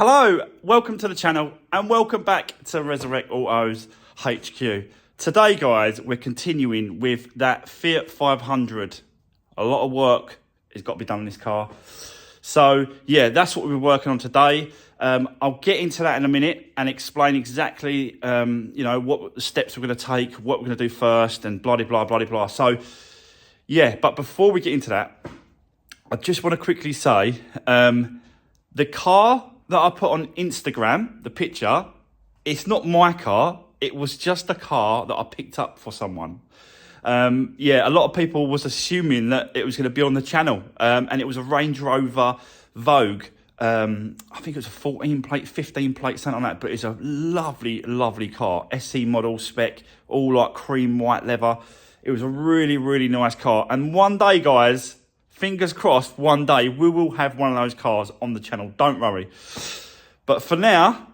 Hello, welcome to the channel and welcome back to Resurwreck Autos HQ. Today guys, we're continuing with that Fiat 500. A lot of work has got to be done in this car. So yeah, that's what we're working on today. I'll get into that in a minute and explain exactly, what the steps we're going to take, what we're going to do first and blah, blah, blah, blah. So yeah, but before we get into that, I just want to quickly say, the car that I put on Instagram, the picture, it's not my car. It was just a car that I picked up for someone. A lot of people was assuming that it was going to be on the channel. And it was a Range Rover Vogue. I think it was a 14 plate, 15 plate, something like that. But it's a lovely, lovely car. SE model spec, all like cream white leather. It was a really, really nice car. And one day, guys, fingers crossed, one day we will have one of those cars on the channel. Don't worry. But for now,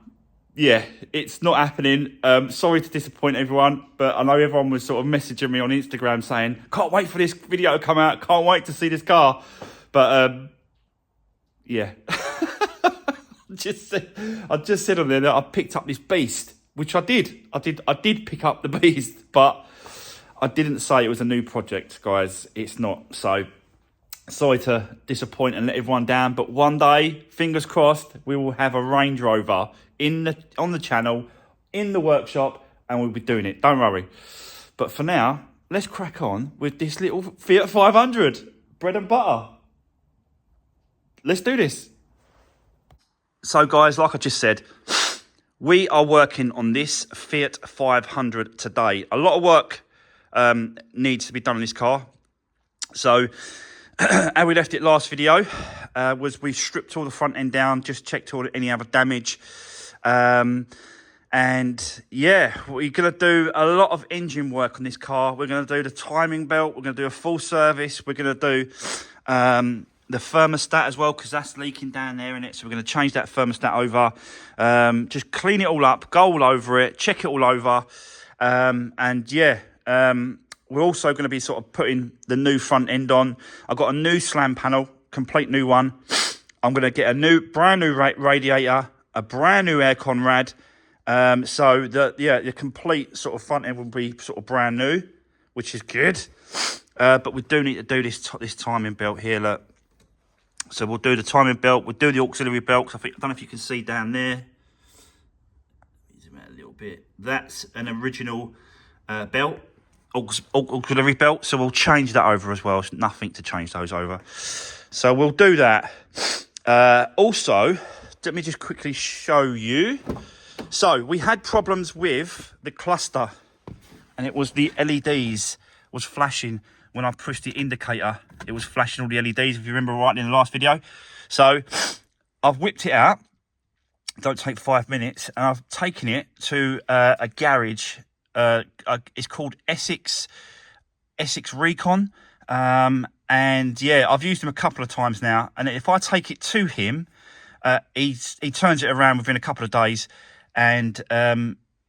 yeah, it's not happening. Sorry to disappoint everyone, but I know everyone was sort of messaging me on Instagram saying, can't wait for this video to come out. Can't wait to see this car. But yeah, I just said on there that I picked up this beast, which I did. I did pick up the beast, but I didn't say it was a new project, guys. It's not. So sorry to disappoint and let everyone down, but one day, fingers crossed, we will have a Range Rover on the channel, in the workshop, and we'll be doing it. Don't worry. But for now, let's crack on with this little Fiat 500. Bread and butter. Let's do this. So guys, like I just said, we are working on this Fiat 500 today. A lot of work needs to be done on this car. So how we left it last video was we stripped all the front end down, just checked all any other damage. And yeah, we're going to do a lot of engine work on this car. We're going to do the timing belt. We're going to do a full service. We're going to do the thermostat as well, because that's leaking down there in it. So we're going to change that thermostat over. Just clean it all up, go all over it, check it all over. We're also going to be sort of putting the new front end on. I've got a new slam panel, complete new one. I'm going to get a brand new radiator, a brand new aircon rad. So the complete sort of front end will be sort of brand new, which is good. But we do need to do this timing belt here, look. So we'll do the timing belt. We'll do the auxiliary belts. I don't know if you can see down there. Zoom out a little bit. That's an original belt. Auxiliary belt, so we'll change that over as well. It's nothing to change those over, so we'll do that. Also, let me just quickly show you. So we had problems with the cluster, and it was the LEDs was flashing when I pushed the indicator. It was flashing all the LEDs, if you remember right in the last video. So I've whipped it out. Don't take 5 minutes, and I've taken it to a garage. It's called Essex Recon, and yeah, I've used him a couple of times now, and if I take it to him, he turns it around within a couple of days, and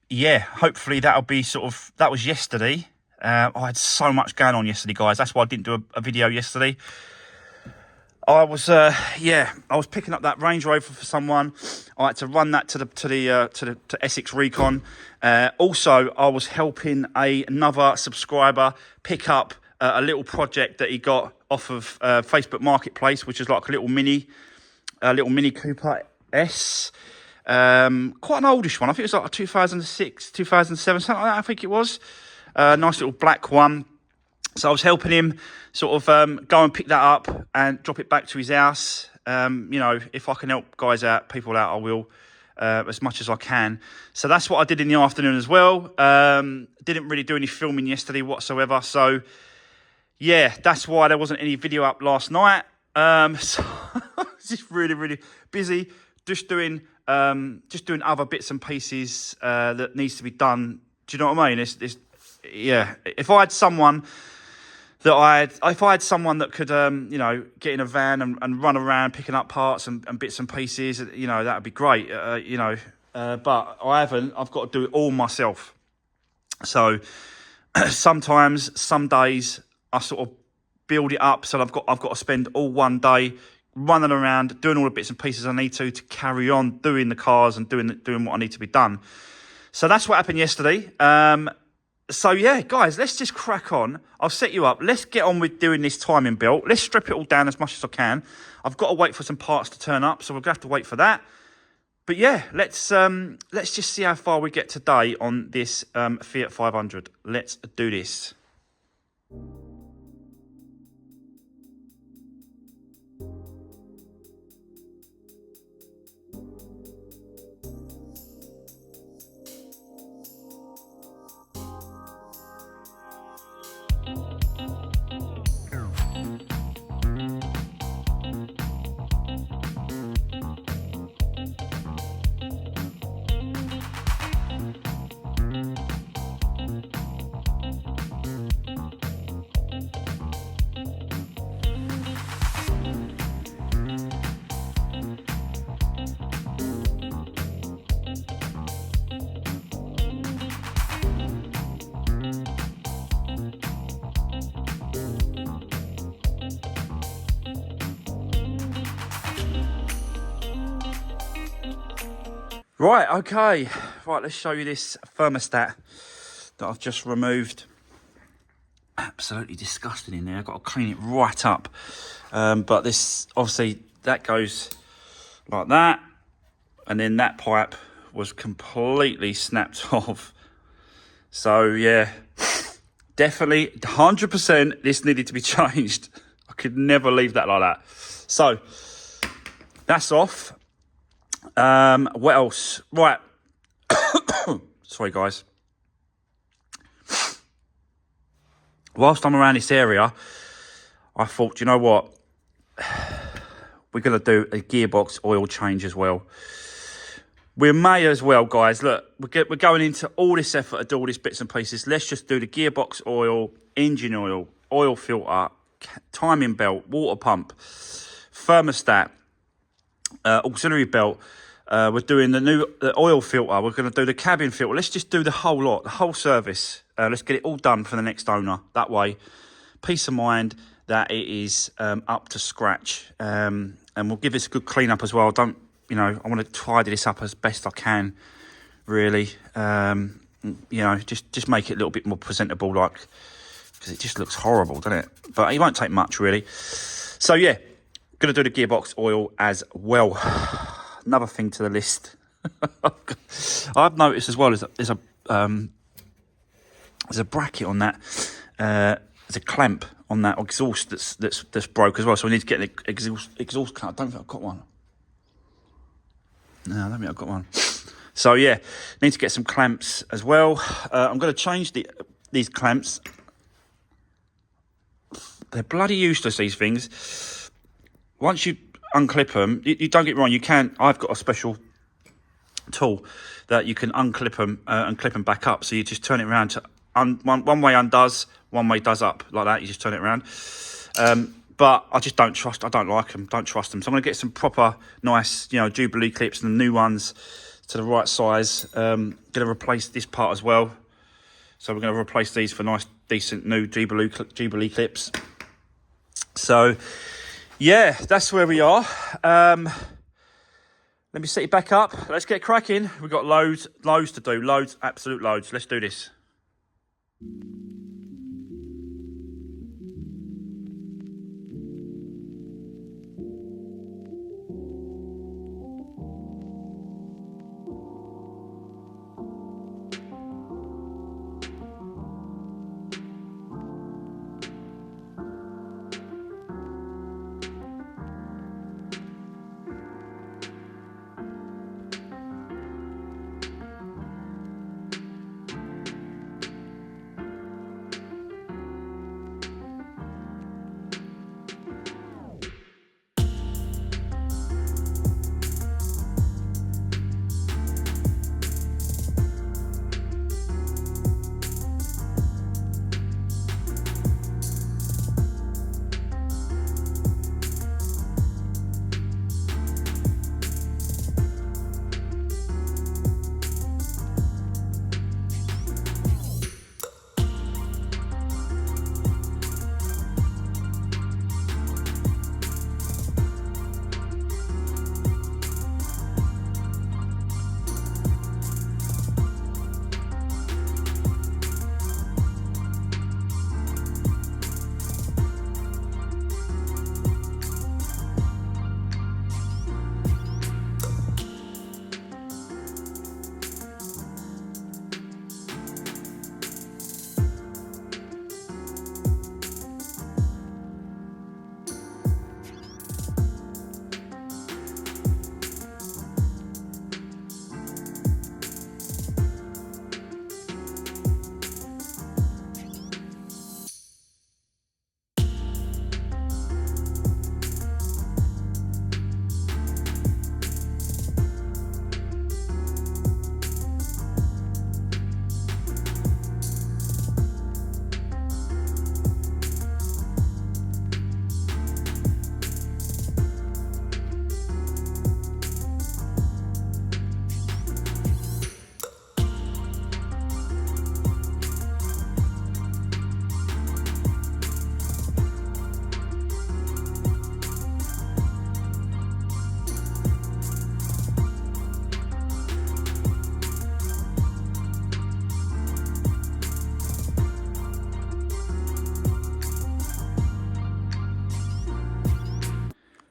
yeah, hopefully that'll be that was yesterday. I had so much going on yesterday, guys. That's why I didn't do a video yesterday. I was picking up that Range Rover for someone. I had to run that to Essex Recon. Also, I was helping another subscriber pick up a little project that he got off of Facebook Marketplace, which is like a little Mini Cooper S. Quite an oldish one. I think it was like a 2006, 2007, something like that. I think it was. Nice little black one. So I was helping him sort of go and pick that up and drop it back to his house. If I can help people out, I will, as much as I can. So that's what I did in the afternoon as well. Didn't really do any filming yesterday whatsoever. So yeah, that's why there wasn't any video up last night. So I was just really, really busy, just doing other bits and pieces that needs to be done. Do you know what I mean? Yeah. If I had someone that could, get in a van and run around picking up parts and bits and pieces, that would be great, but I haven't. I've got to do it all myself. So some days I sort of build it up. So I've got to spend all one day running around, doing all the bits and pieces I need to carry on doing the cars and doing what I need to be done. So that's what happened yesterday. So yeah, guys, let's just crack on. I'll set you up. Let's get on with doing this timing belt. Let's strip it all down as much as I can. I've got to wait for some parts to turn up, so we're going to have to wait for that. But yeah, let's just see how far we get today on this Fiat 500. Let's do this. Right, okay. Right, let's show you this thermostat that I've just removed. Absolutely disgusting in there. I've got to clean it right up. But this, obviously, that goes like that. And then that pipe was completely snapped off. So, yeah, definitely 100% this needed to be changed. I could never leave that like that. So, that's off. What else? Right. Sorry, guys. Whilst I'm around this area, I thought, you know what? We're going to do a gearbox oil change as well. We may as well, guys. Look, we're going into all this effort to do all these bits and pieces. Let's just do the gearbox oil, engine oil filter, timing belt, water pump, thermostat, auxiliary belt. We're doing the oil filter. We're going to do the cabin filter. Let's just do the whole lot, the whole service. Let's get it all done for the next owner. That way, peace of mind that it is up to scratch. And we'll give this a good clean up as well. I want to tidy this up as best I can, really. Just make it a little bit more presentable, because it just looks horrible, doesn't it? But it won't take much, really. So, yeah, going to do the gearbox oil as well. Another thing to the list. I've noticed as well there's a bracket on that. There's a clamp on that exhaust that's broke as well. So we need to get an exhaust cut. I don't think I've got one. No, I don't think I've got one. So yeah, need to get some clamps as well. I'm going to change these clamps. They're bloody useless, these things. Once you unclip them, you don't get me wrong, you can. I've got a special tool that you can unclip them and clip them back up. So you just turn it around to one way undoes, one way does up like that. You just turn it around. But I just don't trust. I don't like them. Don't trust them. So I'm going to get some proper nice, Jubilee clips and the new ones to the right size. Going to replace this part as well. So we're going to replace these for nice, decent new Jubilee clips. So yeah, that's where we are. Let me set it back up. Let's get cracking. We've got loads to do. Loads, absolute loads. Let's do this.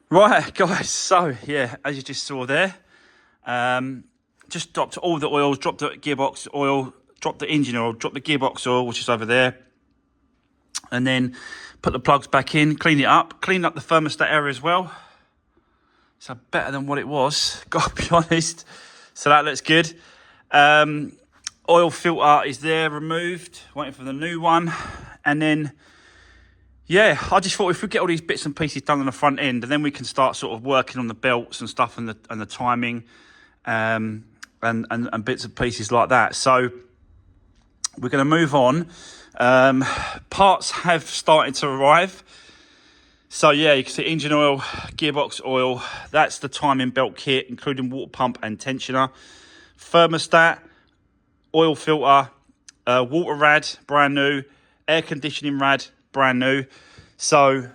Right, guys, so yeah, as you just saw there, just dropped all the oils, dropped the gearbox oil, dropped the engine oil, dropped the gearbox oil, which is over there, and then put the plugs back in, clean it up, clean up the thermostat area as well. So better than what it was, gotta be honest. So that looks good. Oil filter is there, removed, waiting for the new one. And then, yeah, I just thought if we get all these bits and pieces done on the front end, and then we can start sort of working on the belts and stuff and the timing, and bits and pieces like that. So we're going to move on. Parts have started to arrive. So yeah, you can see engine oil, gearbox oil. That's the timing belt kit, including water pump and tensioner, thermostat, oil filter, water rad, brand new, air conditioning rad, brand new. So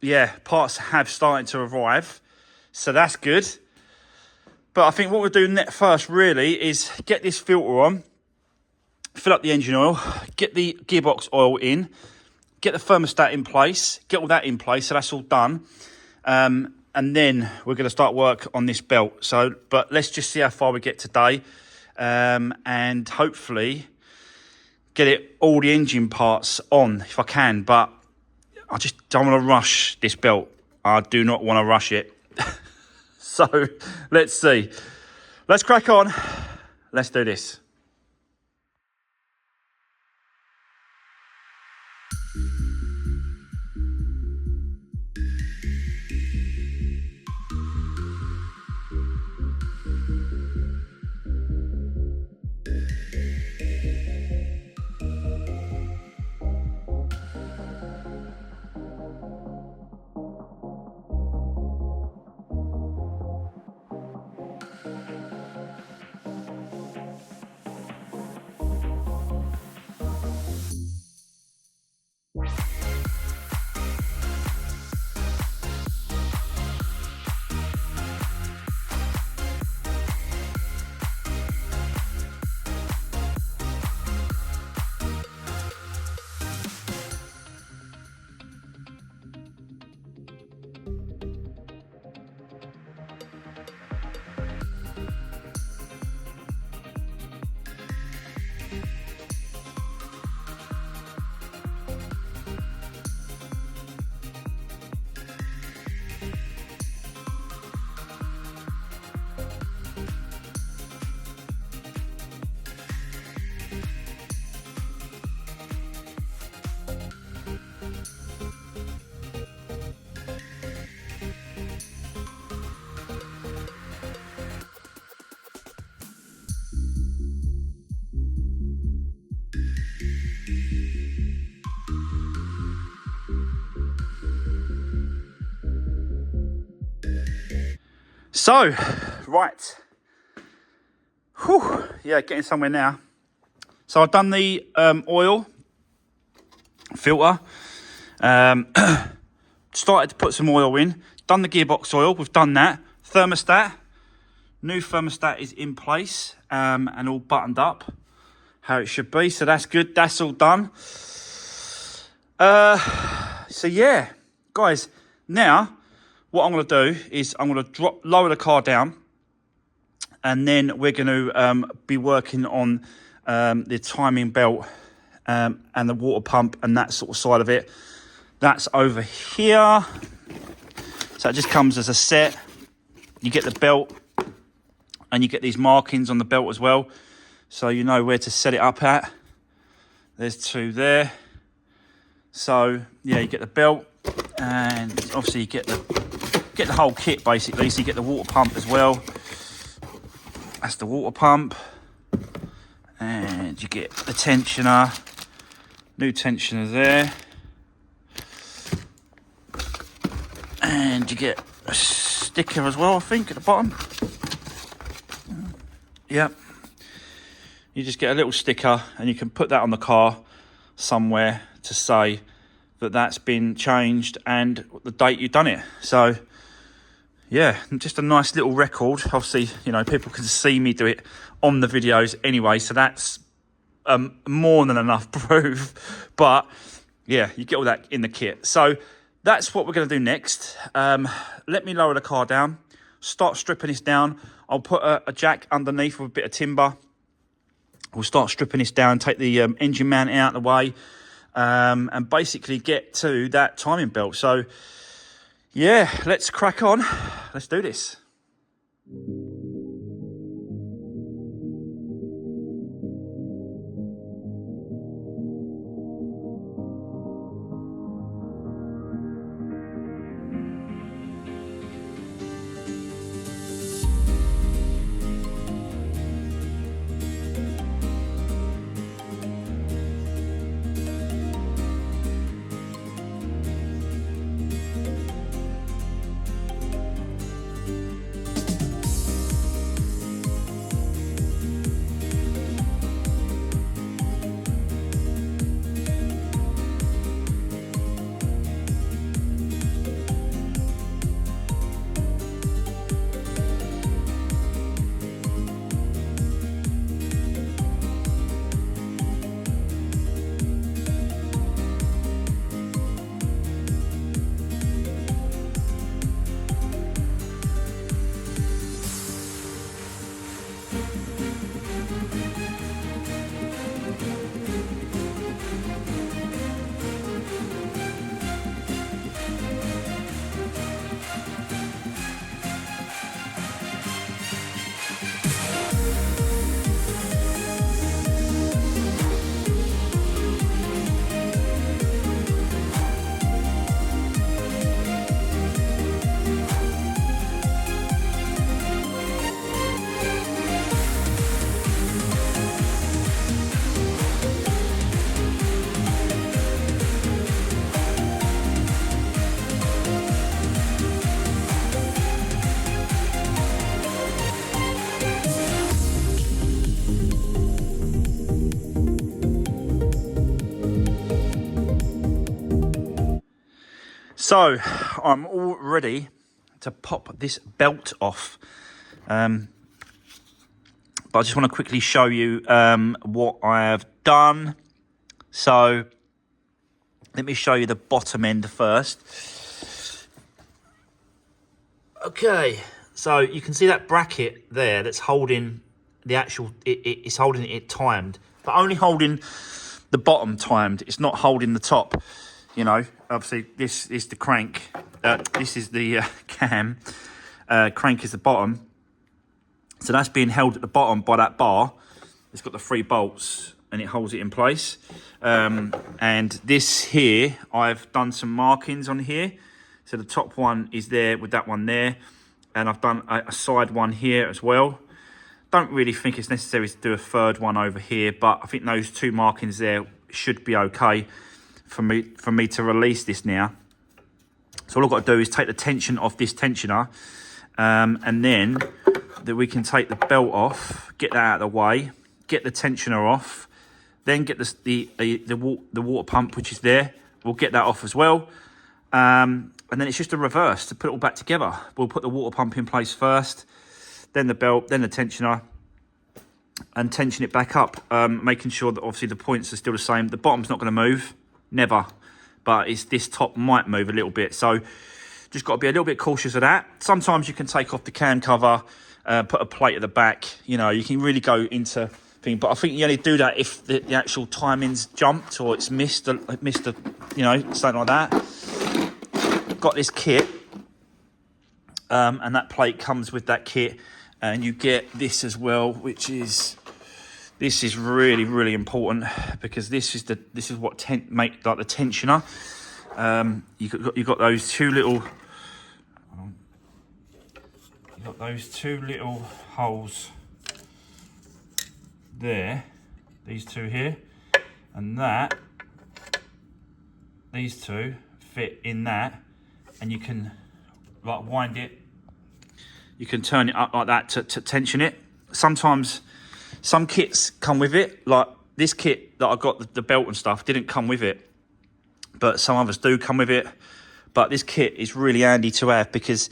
yeah, parts have started to arrive, so that's good. But I think what we're doing first really is get this filter on, fill up the engine oil, get the gearbox oil in, get the thermostat in place, get all that in place, so that's all done. And then we're going to start work on this belt. So, but let's just see how far we get today, and hopefully get it all the engine parts on if I can. But I just don't want to rush this belt. I do not want to rush it. So let's see. Let's crack on. Let's do this. So, right. Whew. Yeah, getting somewhere now. So I've done the oil filter. Started to put some oil in. Done the gearbox oil. We've done that. Thermostat. New thermostat is in place and all buttoned up how it should be. So that's good. That's all done. So yeah, guys. Now, what I'm going to do is I'm going to lower the car down, and then we're going to be working on the timing belt and the water pump and that sort of side of it. That's over here. So it just comes as a set. You get the belt, and you get these markings on the belt as well, so you know where to set it up at. There's two there. So yeah, you get the belt, and obviously you get the whole kit basically. So you get the water pump as well. That's the water pump, and you get the tensioner. New tensioner there, and you get a sticker as well, I think, at the bottom. Yep. You just get a little sticker, and you can put that on the car somewhere to say that that's been changed and the date you've done it. So yeah, just a nice little record. Obviously, you know, people can see me do it on the videos anyway, so that's more than enough proof. But yeah, you get all that in the kit. So that's what we're going to do next. Let me lower the car down, start stripping this down. I'll put a jack underneath with a bit of timber. We'll start stripping this down, take the engine mount out of the way, and basically get to that timing belt. So, yeah, let's crack on. Let's do this. So I'm all ready to pop this belt off, but I just want to quickly show you what I have done. So let me show you the bottom end first. Okay, so you can see that bracket there that's holding the actual, it's holding it timed, but only holding the bottom timed. It's not holding the top. You know, obviously this is the crank, this is the cam, crank is the bottom. So that's being held at the bottom by that bar. It's got the 3 bolts and it holds it in place. And this here, I've done some markings on here. So the top one is there with that one there. And I've done a side one here as well. Don't really think it's necessary to do a third one over here, but I think those 2 markings there should be okay for me to release this now. So all I've got to do is take the tension off this tensioner, and then that we can take the belt off, get that out of the way, get the tensioner off, then get the water pump which is there. We'll get that off as well, and then it's just a reverse to put it all back together. We'll put the water pump in place first, then the belt, then the tensioner, and tension it back up, making sure that obviously the points are still the same. The bottom's not going to move. Never, but it's this top might move a little bit, so just got to be a little bit cautious of that. Sometimes you can take off the cam cover, put a plate at the back. You know, you can really go into thing, but I think you only do that if the actual timing's jumped or it's missed a, you know, something like that. Got this kit, and that plate comes with that kit, and you get this as well, which is. This is really important because this is what make like the tensioner. You got those 2 little. You got those 2 little holes there. These 2 here, and that. These 2 fit in that, and you can like wind it. You can turn it up like that to tension it. Sometimes. Some kits come with it, like this kit that I got, the belt and stuff, didn't come with it. But some others do come with it. But this kit is really handy to have because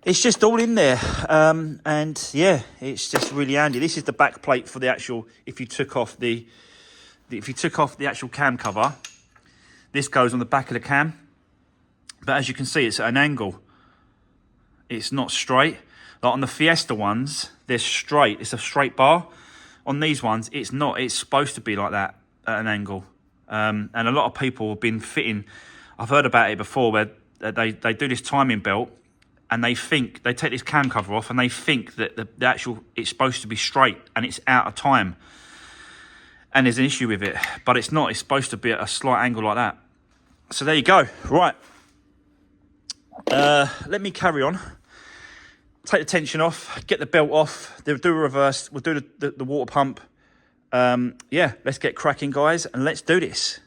it's just all in there. And yeah, it's just really handy. This is the back plate for the actual, if you took off the actual cam cover, this goes on the back of the cam. But as you can see, it's at an angle. It's not straight. Like on the Fiesta ones, they're straight. It's a straight bar. On these ones, it's not. It's supposed to be like that at an angle. And a lot of people have been fitting. I've heard about it before where they do this timing belt and they think, they take this cam cover off and they think that the actual, it's supposed to be straight and it's out of time. And there's an issue with it, but it's not. It's supposed to be at a slight angle like that. So there you go. Right. Let me carry on. Take the tension off, get the belt off, do a reverse, we'll do the water pump. Yeah, let's get cracking, guys, and let's do this.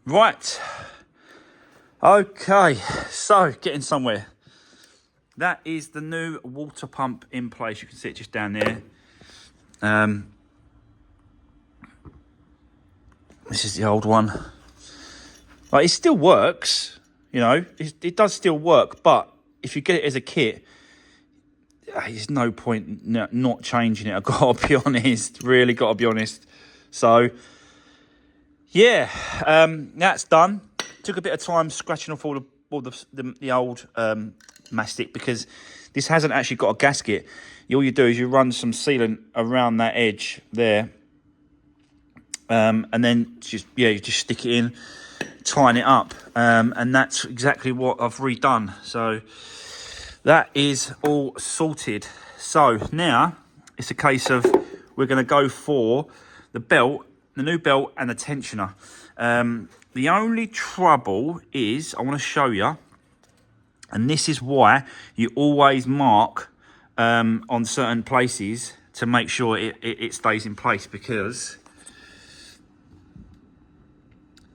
Right, okay, so getting somewhere. That is the new water pump in place. You can see it just down there. This is the old one. Like, it still works, you know, it does still work, but if you get it as a kit, there's no point not changing it. I've got to be honest, really got to be honest. So, yeah, that's done. Took a bit of time scratching off all the old mastic because this hasn't actually got a gasket. All you do is you run some sealant around that edge there, and then you just stick it in, tighten it up, and that's exactly what I've redone. So that is all sorted. So now it's a case of we're going to go for the belt, the new belt, and the tensioner. The only trouble is, I want to show you, and this is why you always mark on certain places to make sure it stays in place, because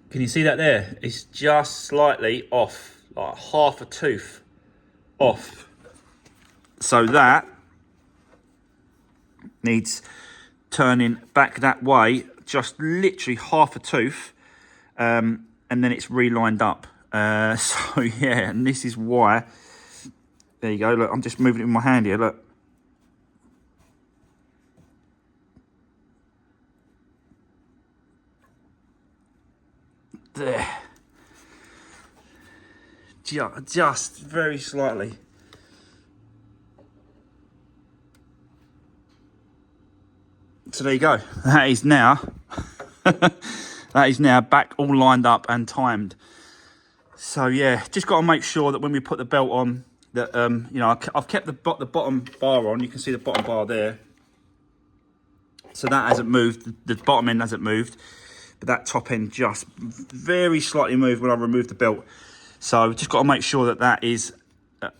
can you see that there? It's just slightly off, like half a tooth off. So that needs turning back that way, just literally half a tooth, and then it's relined up. So yeah, and this is why. There you go. Look, I'm just moving it with my hand here. Look. There. Just very slightly. So there you go. That is now that is now back all lined up and timed. So yeah, just got to make sure that when we put the belt on, that you know, I've kept the bottom bar on. You can see the bottom bar there. So that hasn't moved. The bottom end hasn't moved, but that top end just very slightly moved when I removed the belt. So just got to make sure that that is,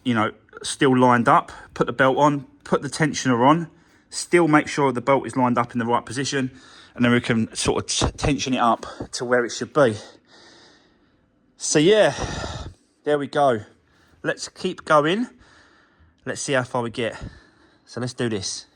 you know, still lined up. Put the belt on, put the tensioner on, still make sure the belt is lined up in the right position, and then we can sort of tension it up to where it should be. So yeah, there we go. Let's keep going. Let's see how far we get. So let's do this.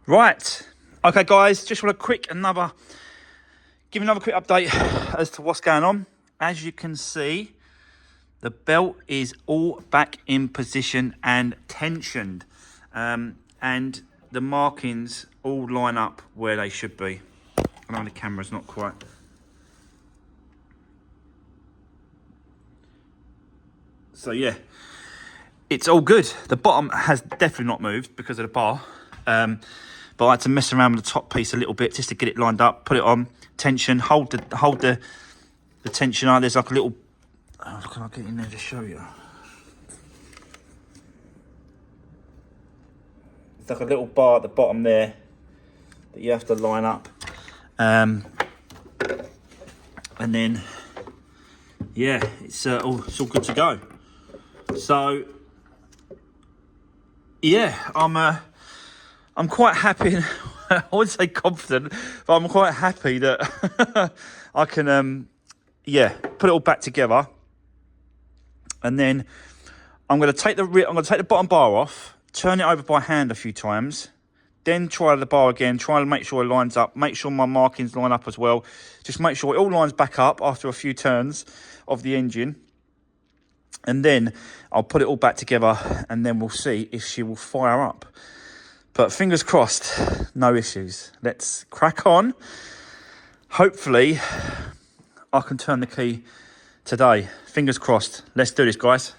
Right, okay guys, just want to give another quick update as to what's going on. As you can see, the belt is all back in position and tensioned, and the markings all line up where they should be. I know the camera's not quite. So yeah, it's all good. The bottom has definitely not moved because of the bar. But I had to mess around with the top piece a little bit just to get it lined up, put it on, tension, hold the tension on. There's like a little, can I get in there to show you? It's like a little bar at the bottom there that you have to line up. And then, yeah, it's all good to go. So, yeah, I'm quite happy. I wouldn't say confident, but I'm quite happy that I can, put it all back together. And then I'm going to take the bottom bar off, turn it over by hand a few times, then try the bar again, try to make sure it lines up, make sure my markings line up as well. Just make sure it all lines back up after a few turns of the engine. And then I'll put it all back together, and then we'll see if she will fire up. But fingers crossed, no issues. Let's crack on. Hopefully, I can turn the key today. Fingers crossed. Let's do this, guys.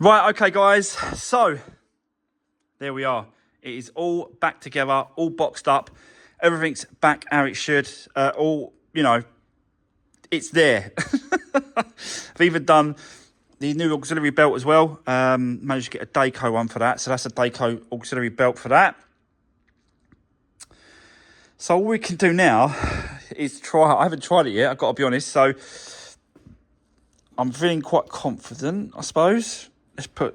Right, okay guys, so there we are. It is all back together, all boxed up. Everything's back how it should. It's there. I've even done the new auxiliary belt as well. Managed to get a Dayco one for that. So that's a Dayco auxiliary belt for that. So all we can do now is try. I haven't tried it yet, I've got to be honest. So I'm feeling quite confident, I suppose. Let's put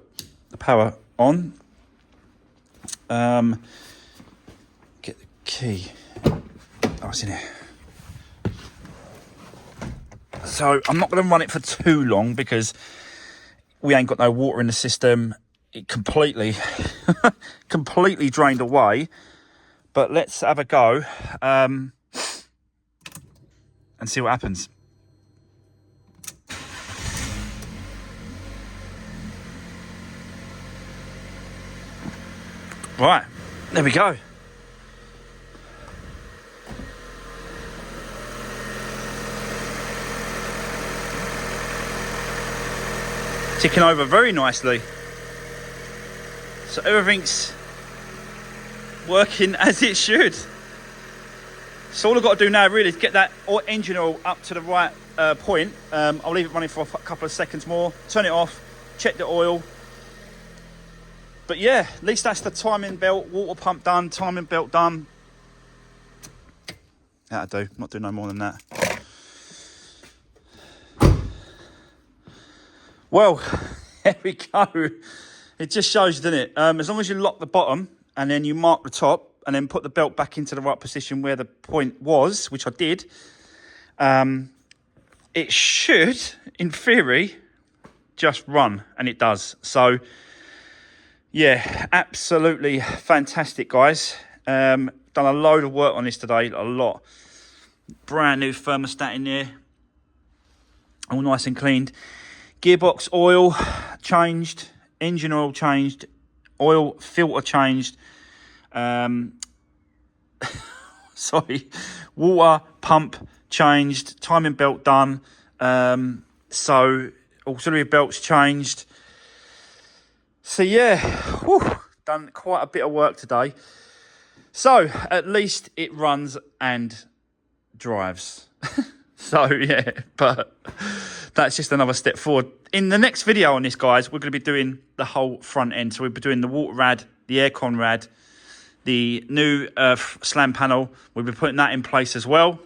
the power on. Get the key. Oh, it's in here. So I'm not going to run it for too long because we ain't got no water in the system. It completely drained away. But let's have a go and see what happens. Right, there we go. Ticking over very nicely. So everything's working as it should. So all I've got to do now really is get that engine oil up to the right point. I'll leave it running for a couple of seconds more, turn it off, check the oil. But yeah, at least that's the timing belt, water pump done, timing belt done. That'll do, not doing no more than that. Well, there we go. It just shows, doesn't it? As long as you lock the bottom and then you mark the top and then put the belt back into the right position where the point was, which I did, it should, in theory, just run, and it does. So, yeah, absolutely fantastic, guys. Done a load of work on this today, a lot. Brand new thermostat in there, all nice and cleaned. Gearbox oil changed, engine oil changed, oil filter changed. Sorry, water pump changed, timing belt done. So auxiliary belts changed. So yeah, whew, done quite a bit of work today. So at least it runs and drives. So yeah, but that's just another step forward. In the next video on this, guys, we're going to be doing the whole front end. So we'll be doing the water rad, the aircon rad, the new slam panel. We'll be putting that in place as well.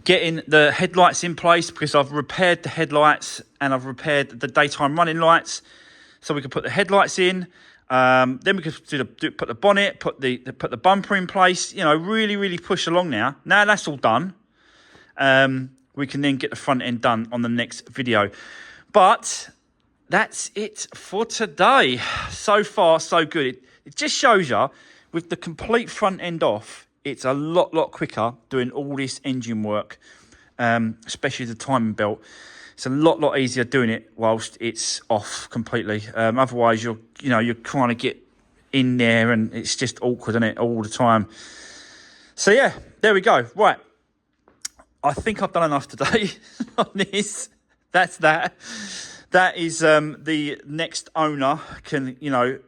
Getting the headlights in place, because I've repaired the headlights and I've repaired the daytime running lights. So we can put the headlights in. Then we could put the bonnet, put the bumper in place. You know, really push along now. Now that's all done. We can then get the front end done on the next video. But that's it for today. So far, so good. It just shows you, with the complete front end off, it's a lot quicker doing all this engine work, especially the timing belt. It's a lot easier doing it whilst it's off completely. Otherwise, you're trying to get in there and it's just awkward, isn't it, all the time. So yeah, there we go. Right, I think I've done enough today on this. That's that. That is the next owner can,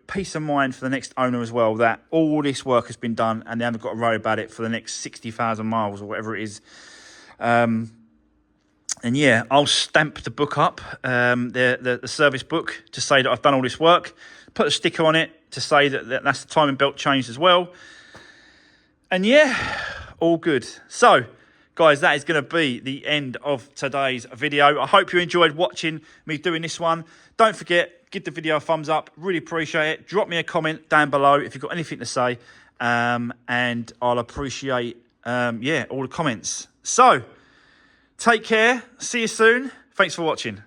peace of mind for the next owner as well, that all this work has been done and they haven't got to worry about it for the next 60,000 miles or whatever it is. And yeah, I'll stamp the book up, the service book, to say that I've done all this work. Put a sticker on it to say that that's the timing belt changed as well. And yeah, all good. So, guys, that is going to be the end of today's video. I hope you enjoyed watching me doing this one. Don't forget, give the video a thumbs up. Really appreciate it. Drop me a comment down below if you've got anything to say. And I'll appreciate, all the comments. So, take care. See you soon. Thanks for watching.